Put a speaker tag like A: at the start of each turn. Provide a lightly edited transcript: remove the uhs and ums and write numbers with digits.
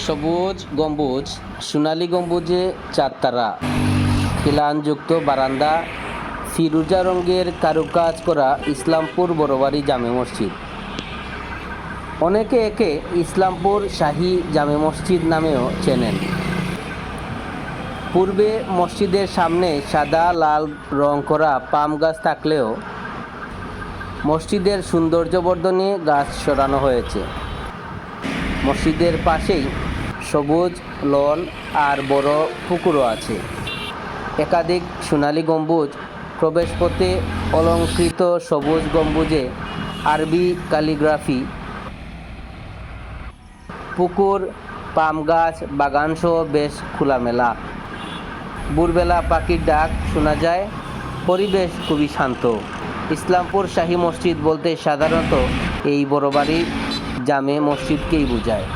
A: সবুজ গম্বুজ, সোনালী গম্বুজে চারতারা, খিলানযুক্ত বারান্দা, ফিরোজা রঙের কারুকাজ করা ইসলামপুর বড়বাড়ি জামে মসজিদ। অনেকে একে ইসলামপুর শাহী জামে মসজিদ নামেও চেনেন। পূর্বে মসজিদের সামনে সাদা লাল রং করা পাম গাছ থাকলেও মসজিদের সৌন্দর্যবর্ধনে গাছ সরানো হয়েছে। মসজিদের পাশেই সবুজ লন আর বড় পুকুরও আছে। একাধিক সোনালী গম্বুজ, প্রবেশপথে অলঙ্কৃত সবুজ গম্বুজে আরবি ক্যালিগ্রাফি, পুকুর, পাম গাছ, বাগানসহ বেশ খোলামেলা। ভোরবেলা পাখির ডাক শোনা যায়। পরিবেশ খুবই শান্ত। ইসলামপুর শাহী মসজিদ বলতে সাধারণত এই বড়বাড়ি জামে মসজিদকেই বোঝায়।